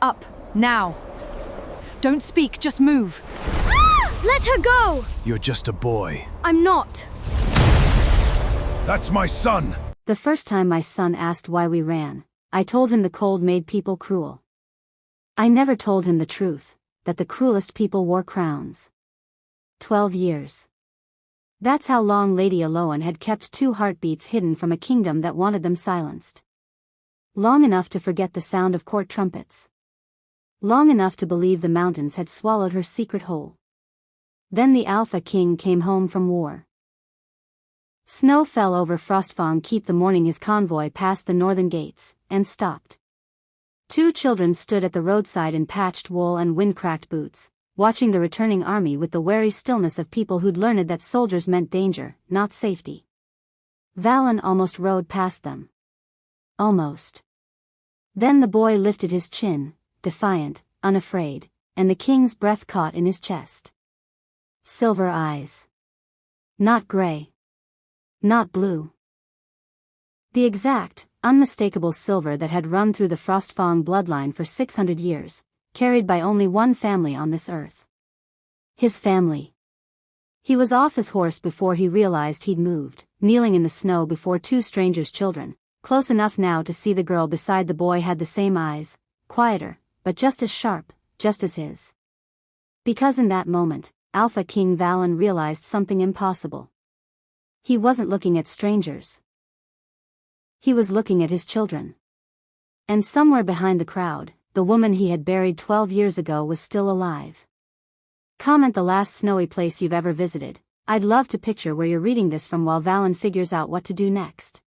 Up, now. Don't speak, just move. Let her go! You're just a boy. I'm not. That's my son! The first time my son asked why we ran, I told him the cold made people cruel. I never told him the truth, that the cruelest people wore crowns. 12 years. That's how long Lady Elowen had kept 2 heartbeats hidden from a kingdom that wanted them silenced. Long enough to forget the sound of court trumpets. Long enough to believe the mountains had swallowed her secret whole. Then the Alpha King came home from war. Snow fell over Frostfang Keep the morning his convoy passed the northern gates, and stopped. 2 children stood at the roadside in patched wool and wind-cracked boots, watching the returning army with the wary stillness of people who'd learned that soldiers meant danger, not safety. Valen almost rode past them. Almost. Then the boy lifted his chin, defiant, unafraid, and the king's breath caught in his chest. Silver eyes. Not gray. Not blue. The exact, unmistakable silver that had run through the Frostfang bloodline for 600 years, carried by only one family on this earth. His family. He was off his horse before he realized he'd moved, kneeling in the snow before 2 strangers' children, close enough now to see the girl beside the boy had the same eyes, quieter, but just as sharp, just as his. Because in that moment, Alpha King Valen realized something impossible. He wasn't looking at strangers. He was looking at his children. And somewhere behind the crowd, the woman he had buried 12 years ago was still alive. Comment the last snowy place you've ever visited. I'd love to picture where you're reading this from while Valen figures out what to do next.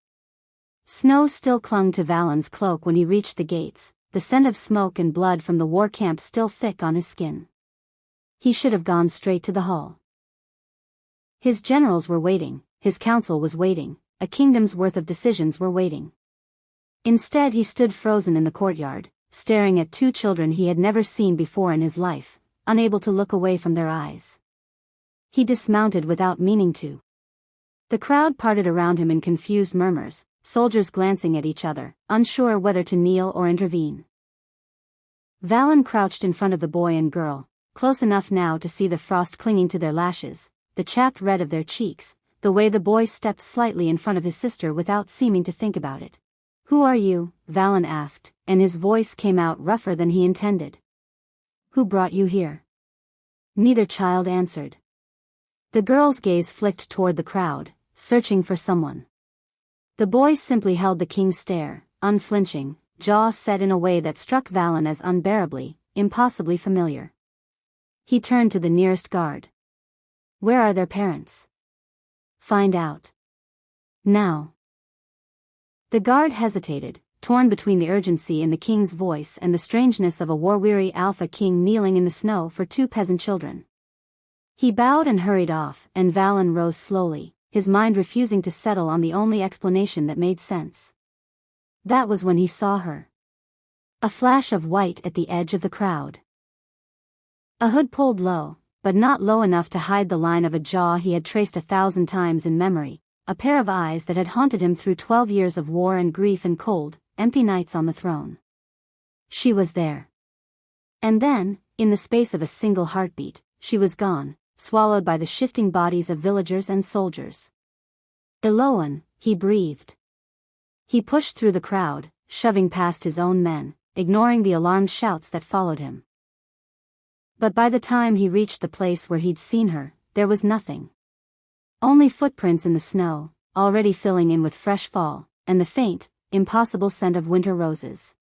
Snow still clung to Valen's cloak when he reached the gates, the scent of smoke and blood from the war camp still thick on his skin. He should have gone straight to the hall. His generals were waiting, his council was waiting, a kingdom's worth of decisions were waiting. Instead he stood frozen in the courtyard, staring at 2 children he had never seen before in his life, unable to look away from their eyes. He dismounted without meaning to. The crowd parted around him in confused murmurs, soldiers glancing at each other, unsure whether to kneel or intervene. Valen crouched in front of the boy and girl, close enough now to see the frost clinging to their lashes, the chapped red of their cheeks, the way the boy stepped slightly in front of his sister without seeming to think about it. "Who are you?" Valen asked, and his voice came out rougher than he intended. "Who brought you here?" Neither child answered. The girl's gaze flicked toward the crowd, searching for someone. The boy simply held the king's stare, unflinching, jaw set in a way that struck Valen as unbearably, impossibly familiar. He turned to the nearest guard. "Where are their parents?" "Find out. Now." The guard hesitated, torn between the urgency in the king's voice and the strangeness of a war-weary Alpha King kneeling in the snow for 2 peasant children. He bowed and hurried off, and Valen rose slowly, his mind refusing to settle on the only explanation that made sense. That was when he saw her. A flash of white at the edge of the crowd. A hood pulled low, but not low enough to hide the line of a jaw he had traced 1,000 times in memory, a pair of eyes that had haunted him through 12 years of war and grief and cold, empty nights on the throne. She was there. And then, in the space of a single heartbeat, she was gone, swallowed by the shifting bodies of villagers and soldiers. "Elowen," he breathed. He pushed through the crowd, shoving past his own men, ignoring the alarmed shouts that followed him. But by the time he reached the place where he'd seen her, there was nothing. Only footprints in the snow, already filling in with fresh fall, and the faint, impossible scent of winter roses.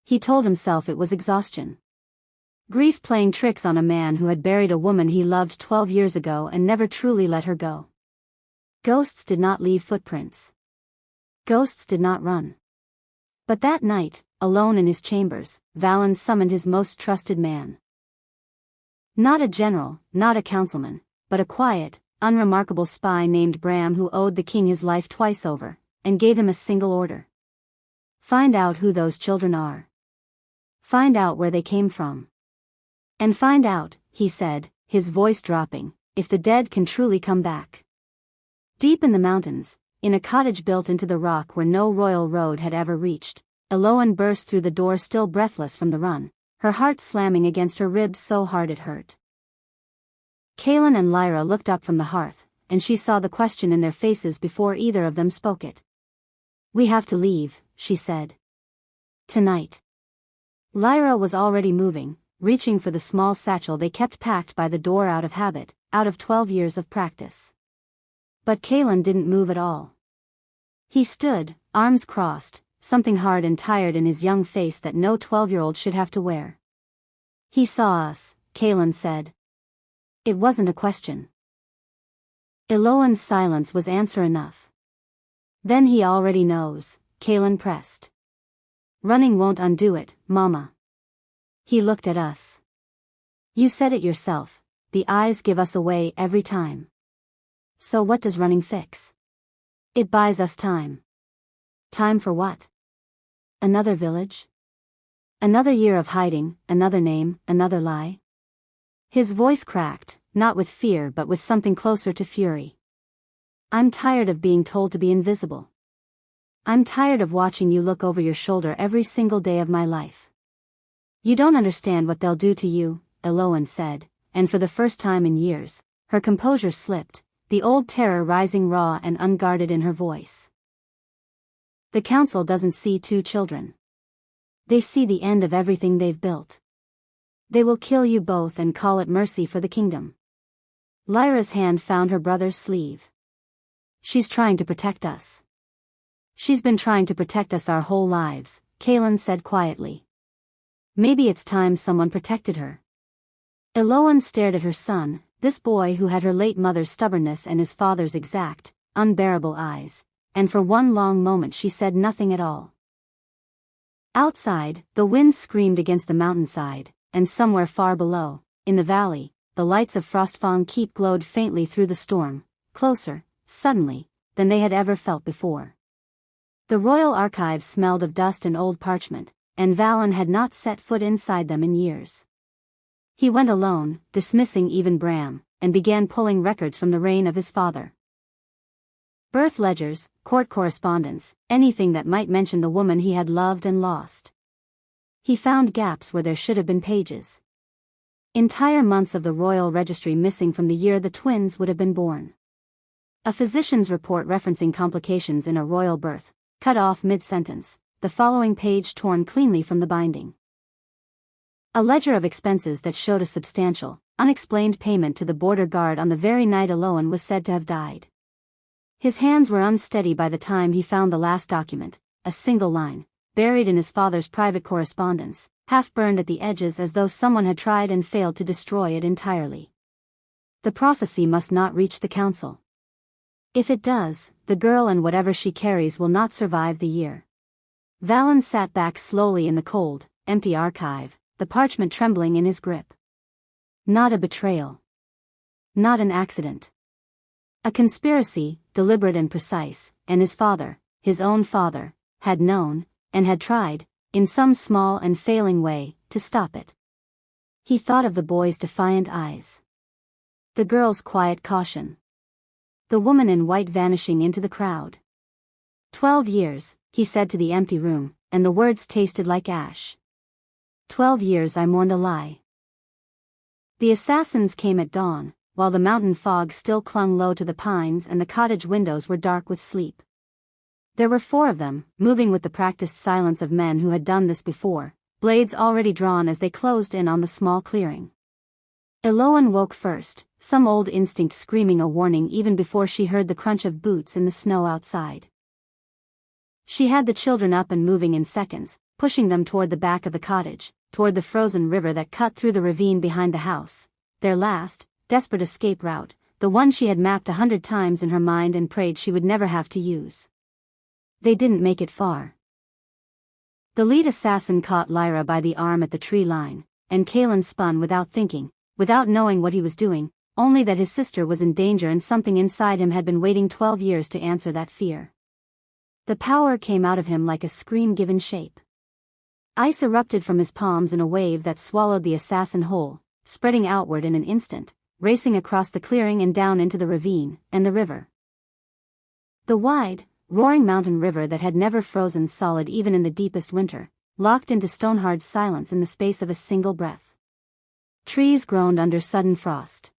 He told himself it was exhaustion. Grief playing tricks on a man who had buried a woman he loved 12 years ago and never truly let her go. Ghosts did not leave footprints. Ghosts did not run. But that night, alone in his chambers, Valen summoned his most trusted man. Not a general, not a councilman, but a quiet, unremarkable spy named Bram who owed the king his life twice over, and gave him a single order. Find out who those children are. Find out where they came from. And find out, he said, his voice dropping, if the dead can truly come back. Deep in the mountains, in a cottage built into the rock where no royal road had ever reached, Elowen burst through the door still breathless from the run, her heart slamming against her ribs so hard it hurt. Kaelin and Lyra looked up from the hearth, and she saw the question in their faces before either of them spoke it. "We have to leave," she said. "Tonight." Lyra was already moving, reaching for the small satchel they kept packed by the door out of habit, out of 12 years of practice. But Kaelin didn't move at all. He stood, arms crossed, something hard and tired in his young face that no 12-year-old should have to wear. "He saw us," Kaelin said. It wasn't a question. Elowen's silence was answer enough. "Then he already knows," Kaelin pressed. "Running won't undo it, Mama." He looked at us. "You said it yourself, the eyes give us away every time. So what does running fix? It buys us time." "Time for what? Another village? Another year of hiding, another name, another lie?" His voice cracked, not with fear but with something closer to fury. "I'm tired of being told to be invisible. I'm tired of watching you look over your shoulder every single day of my life." "You don't understand what they'll do to you," Elowen said, and for the first time in years, her composure slipped, the old terror rising raw and unguarded in her voice. "The council doesn't see two children. They see the end of everything they've built. They will kill you both and call it mercy for the kingdom." Lyra's hand found her brother's sleeve. "She's trying to protect us. She's been trying to protect us our whole lives," Kaelin said quietly. "Maybe it's time someone protected her." Elowen stared at her son, this boy who had her late mother's stubbornness and his father's exact, unbearable eyes, and for one long moment she said nothing at all. Outside, the wind screamed against the mountainside, and somewhere far below, in the valley, the lights of Frostfang Keep glowed faintly through the storm, closer, suddenly, than they had ever felt before. The royal archives smelled of dust and old parchment, and Valen had not set foot inside them in years. He went alone, dismissing even Bram, and began pulling records from the reign of his father. Birth ledgers, court correspondence, anything that might mention the woman he had loved and lost. He found gaps where there should have been pages. Entire months of the royal registry missing from the year the twins would have been born. A physician's report referencing complications in a royal birth, cut off mid-sentence, the following page torn cleanly from the binding. A ledger of expenses that showed a substantial, unexplained payment to the border guard on the very night Elowen was said to have died. His hands were unsteady by the time he found the last document, a single line, buried in his father's private correspondence, half burned at the edges as though someone had tried and failed to destroy it entirely. The prophecy must not reach the council. If it does, the girl and whatever she carries will not survive the year. Valen sat back slowly in the cold, empty archive, the parchment trembling in his grip. Not a betrayal. Not an accident. A conspiracy, deliberate and precise, and his father, his own father, had known, and had tried, in some small and failing way, to stop it. He thought of the boy's defiant eyes. The girl's quiet caution. The woman in white vanishing into the crowd. 12 years, he said to the empty room, and the words tasted like ash. 12 years I mourned a lie. The assassins came at dawn, while the mountain fog still clung low to the pines and the cottage windows were dark with sleep. There were 4 of them, moving with the practiced silence of men who had done this before, blades already drawn as they closed in on the small clearing. Elowen woke first, some old instinct screaming a warning even before she heard the crunch of boots in the snow outside. She had the children up and moving in seconds, pushing them toward the back of the cottage, toward the frozen river that cut through the ravine behind the house, their last, desperate escape route, the one she had mapped 100 times in her mind and prayed she would never have to use. They didn't make it far. The lead assassin caught Lyra by the arm at the tree line, and Kaelin spun without thinking, without knowing what he was doing, only that his sister was in danger and something inside him had been waiting 12 years to answer that fear. The power came out of him like a scream given shape. Ice erupted from his palms in a wave that swallowed the assassin whole, spreading outward in an instant, racing across the clearing and down into the ravine, and the river. The wide, roaring mountain river that had never frozen solid even in the deepest winter, locked into stone-hard silence in the space of a single breath. Trees groaned under sudden frost.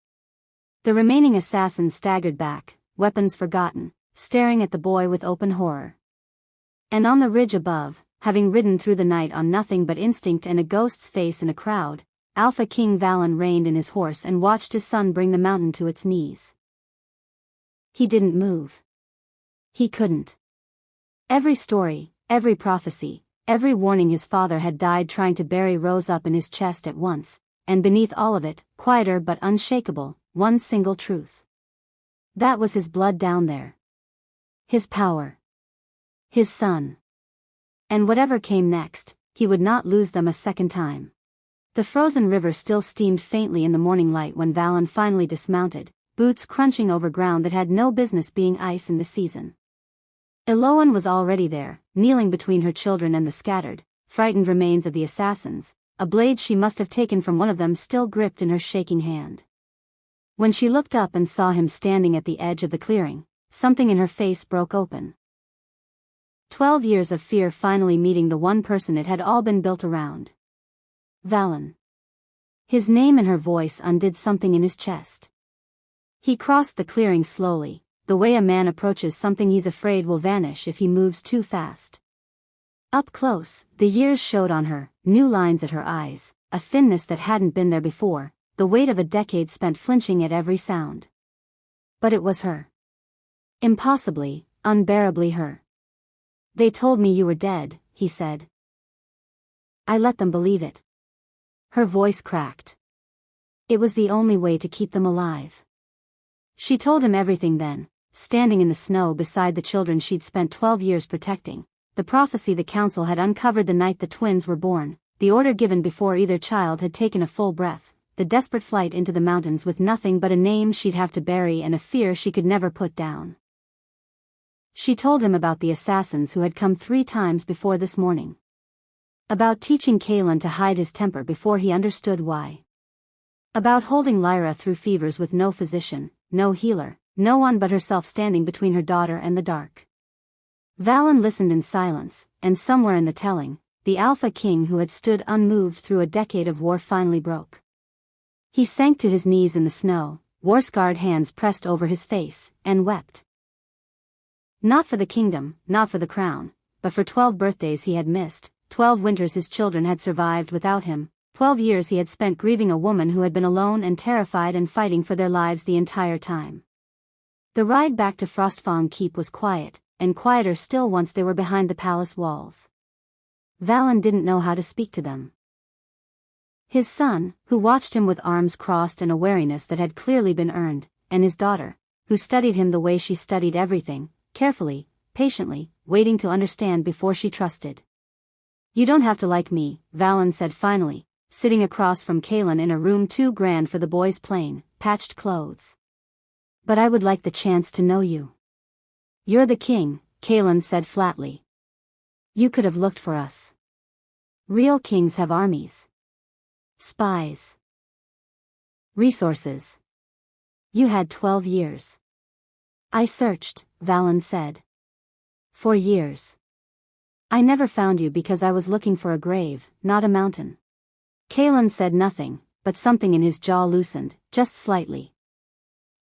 The remaining assassins staggered back, weapons forgotten, staring at the boy with open horror. And on the ridge above, having ridden through the night on nothing but instinct and a ghost's face in a crowd, Alpha King Valen reined in his horse and watched his son bring the mountain to its knees. He didn't move. He couldn't. Every story, every prophecy, every warning his father had died trying to bury rose up in his chest at once, and beneath all of it, quieter but unshakable, one single truth. That was his blood down there. His power. His son. And whatever came next, he would not lose them a second time. The frozen river still steamed faintly in the morning light when Valen finally dismounted, boots crunching over ground that had no business being ice in the season. Elowen was already there, kneeling between her children and the scattered, frightened remains of the assassins, a blade she must have taken from one of them still gripped in her shaking hand. When she looked up and saw him standing at the edge of the clearing, something in her face broke open. 12 years of fear finally meeting the one person it had all been built around. Valen. His name and her voice undid something in his chest. He crossed the clearing slowly, the way a man approaches something he's afraid will vanish if he moves too fast. Up close, the years showed on her, new lines at her eyes, a thinness that hadn't been there before, the weight of a decade spent flinching at every sound. But it was her. Impossibly, unbearably her. "They told me you were dead," he said. "I let them believe it." Her voice cracked. It was the only way to keep them alive. She told him everything then, standing in the snow beside the children she'd spent 12 years protecting, the prophecy the council had uncovered the night the twins were born, the order given before either child had taken a full breath, the desperate flight into the mountains with nothing but a name she'd have to bury and a fear she could never put down. She told him about the assassins who had come 3 times before this morning. About teaching Kalen to hide his temper before he understood why. About holding Lyra through fevers with no physician, no healer, no one but herself standing between her daughter and the dark. Valen listened in silence, and somewhere in the telling, the Alpha King who had stood unmoved through a decade of war finally broke. He sank to his knees in the snow, war-scarred hands pressed over his face, and wept. Not for the kingdom, not for the crown, but for 12 birthdays he had missed, 12 winters his children had survived without him, 12 years he had spent grieving a woman who had been alone and terrified and fighting for their lives the entire time. The ride back to Frostfang Keep was quiet, and quieter still once they were behind the palace walls. Valen didn't know how to speak to them. His son, who watched him with arms crossed and a wariness that had clearly been earned, and his daughter, who studied him the way she studied everything, carefully, patiently, waiting to understand before she trusted. "You don't have to like me," Valen said finally, sitting across from Kalen in a room too grand for the boy's plain, patched clothes. "But I would like the chance to know you." "You're the king," Kalen said flatly. "You could have looked for us. Real kings have armies. Spies. Resources. You had 12 years. I searched," Valen said. "For years. I never found you because I was looking for a grave, not a mountain." Kalen said nothing, but something in his jaw loosened, just slightly.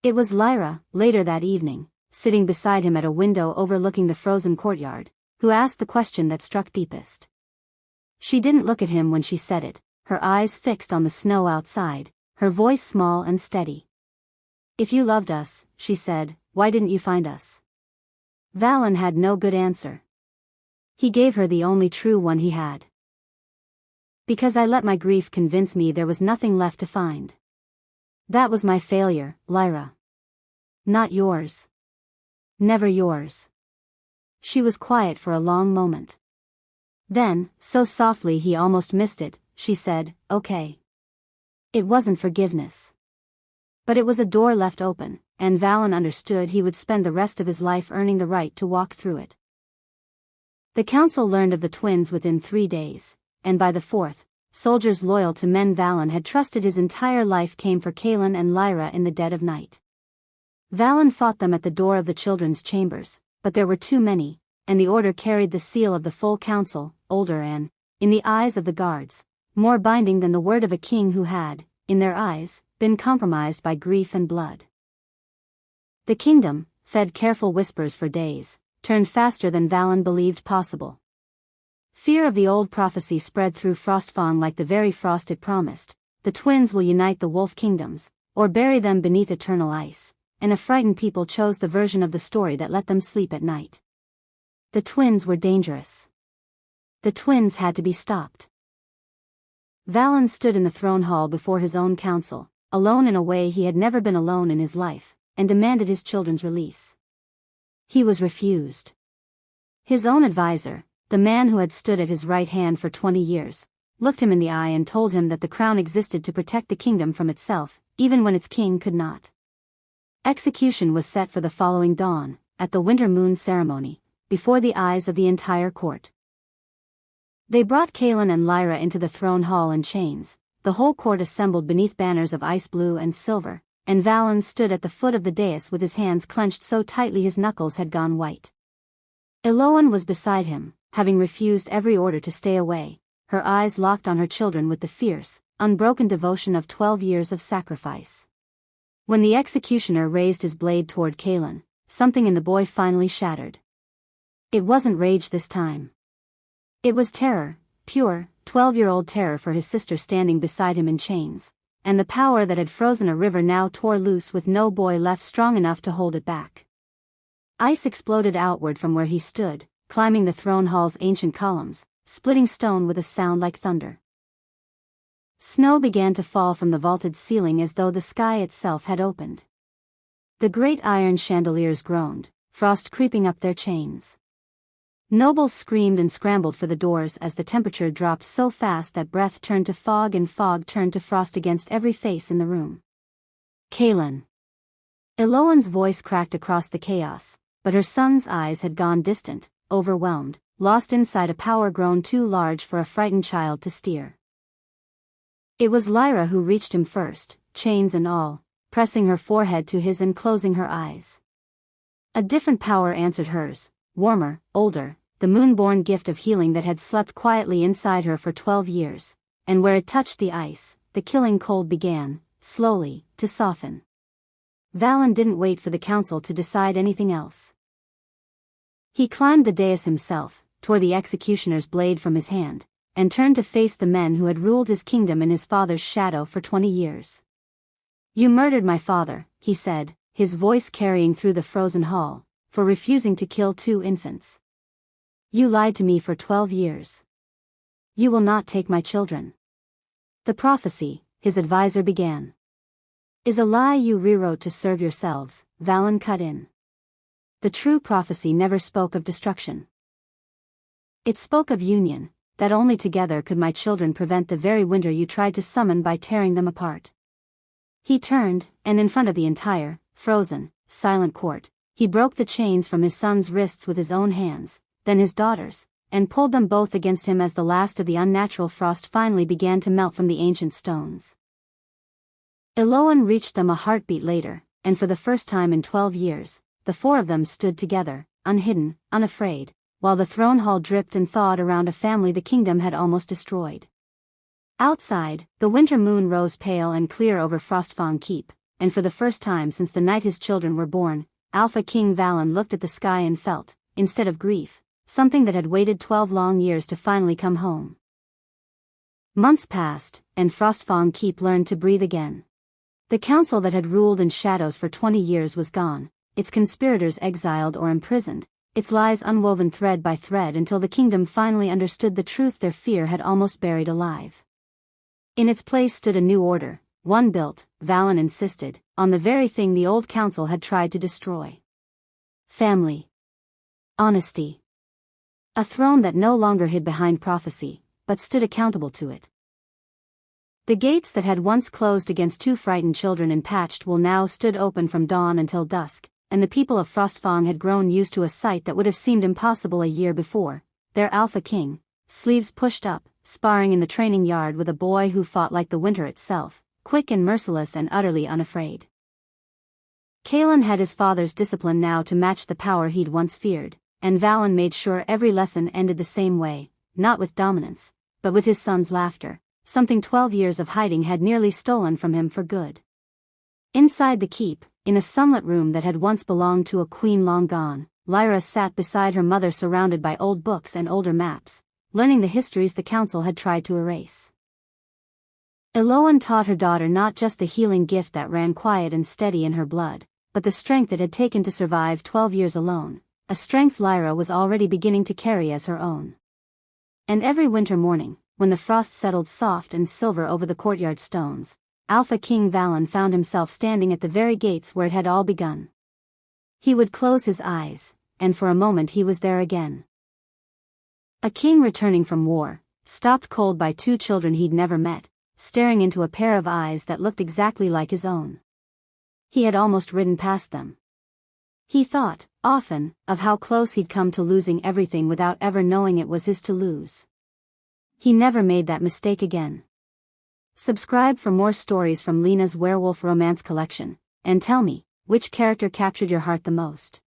It was Lyra, later that evening, sitting beside him at a window overlooking the frozen courtyard, who asked the question that struck deepest. She didn't look at him when she said it, her eyes fixed on the snow outside, her voice small and steady. "If you loved us," she said, "why didn't you find us?" Valen had no good answer. He gave her the only true one he had. "Because I let my grief convince me there was nothing left to find. That was my failure, Lyra. Not yours. Never yours." She was quiet for a long moment. Then, so softly he almost missed it, she said, "Okay." It wasn't forgiveness. But it was a door left open, and Valen understood he would spend the rest of his life earning the right to walk through it. The council learned of the twins within 3 days, and by the 4th, soldiers loyal to men Valen had trusted his entire life came for Kalen and Lyra in the dead of night. Valen fought them at the door of the children's chambers, but there were too many, and the order carried the seal of the full council, older and, in the eyes of the guards, more binding than the word of a king who had, in their eyes, been compromised by grief and blood. The kingdom, fed careful whispers for days, turned faster than Valen believed possible. Fear of the old prophecy spread through Frostfang like the very frost it promised. The twins will unite the wolf kingdoms, or bury them beneath eternal ice, and a frightened people chose the version of the story that let them sleep at night. The twins were dangerous. The twins had to be stopped. Valen stood in the throne hall before his own council, alone in a way he had never been alone in his life, and demanded his children's release. He was refused. His own advisor, the man who had stood at his right hand for 20 years, looked him in the eye and told him that the crown existed to protect the kingdom from itself, even when its king could not. Execution was set for the following dawn, at the winter moon ceremony, before the eyes of the entire court. They brought Kaelin and Lyra into the throne hall in chains, the whole court assembled beneath banners of ice blue and silver, and Valen stood at the foot of the dais with his hands clenched so tightly his knuckles had gone white. Elowen was beside him, having refused every order to stay away, her eyes locked on her children with the fierce, unbroken devotion of 12 years of sacrifice. When the executioner raised his blade toward Kaelin, something in the boy finally shattered. It wasn't rage this time. It was terror, pure, 12-year-old terror for his sister standing beside him in chains, and the power that had frozen a river now tore loose with no boy left strong enough to hold it back. Ice exploded outward from where he stood, climbing the throne hall's ancient columns, splitting stone with a sound like thunder. Snow began to fall from the vaulted ceiling as though the sky itself had opened. The great iron chandeliers groaned, frost creeping up their chains. Nobles screamed and scrambled for the doors as the temperature dropped so fast that breath turned to fog and fog turned to frost against every face in the room. Kaelin. Elowen's voice cracked across the chaos, but her son's eyes had gone distant, overwhelmed, lost inside a power grown too large for a frightened child to steer. It was Lyra who reached him first, chains and all, pressing her forehead to his and closing her eyes. A different power answered hers, warmer, older, the moon-born gift of healing that had slept quietly inside her for 12 years, and where it touched the ice, the killing cold began, slowly, to soften. Valen didn't wait for the council to decide anything else. He climbed the dais himself, tore the executioner's blade from his hand, and turned to face the men who had ruled his kingdom in his father's shadow for 20 years. "You murdered my father," he said, his voice carrying through the frozen hall, "for refusing to kill 2 infants. You lied to me for 12 years. You will not take my children." "The prophecy," his advisor began, "is a lie you rewrote to serve yourselves," Valen cut in. "The true prophecy never spoke of destruction. It spoke of union, that only together could my children prevent the very winter you tried to summon by tearing them apart." He turned, and in front of the entire, frozen, silent court, he broke the chains from his son's wrists with his own hands, then his daughter's, and pulled them both against him as the last of the unnatural frost finally began to melt from the ancient stones. Elowen reached them a heartbeat later, and for the first time in 12 years, the 4 of them stood together, unhidden, unafraid, while the throne hall dripped and thawed around a family the kingdom had almost destroyed. Outside, the winter moon rose pale and clear over Frostfang Keep, and for the first time since the night his children were born, Alpha King Valen looked at the sky and felt, instead of grief, something that had waited 12 long years to finally come home. Months passed, and Frostfang Keep learned to breathe again. The council that had ruled in shadows for 20 years was gone, its conspirators exiled or imprisoned, its lies unwoven thread by thread until the kingdom finally understood the truth their fear had almost buried alive. In its place stood a new order, one built, Valen insisted, on the very thing the old council had tried to destroy. Family. Honesty. A throne that no longer hid behind prophecy, but stood accountable to it. The gates that had once closed against 2 frightened children in patched wool now stood open from dawn until dusk, and the people of Frostfang had grown used to a sight that would have seemed impossible a year before, their Alpha King, sleeves pushed up, sparring in the training yard with a boy who fought like the winter itself, quick and merciless and utterly unafraid. Kalen had his father's discipline now to match the power he'd once feared, and Valen made sure every lesson ended the same way, not with dominance, but with his son's laughter, something 12 years of hiding had nearly stolen from him for good. Inside the keep, in a sunlit room that had once belonged to a queen long gone, Lyra sat beside her mother surrounded by old books and older maps, learning the histories the council had tried to erase. Elowen taught her daughter not just the healing gift that ran quiet and steady in her blood, but the strength it had taken to survive 12 years alone, a strength Lyra was already beginning to carry as her own. And every winter morning, when the frost settled soft and silver over the courtyard stones, Alpha King Valen found himself standing at the very gates where it had all begun. He would close his eyes, and for a moment he was there again. A king returning from war, stopped cold by two children he'd never met, staring into a pair of eyes that looked exactly like his own. He had almost ridden past them. He thought, often, of how close he'd come to losing everything without ever knowing it was his to lose. He never made that mistake again. Subscribe for more stories from Lena's Werewolf romance collection, and tell me, which character captured your heart the most?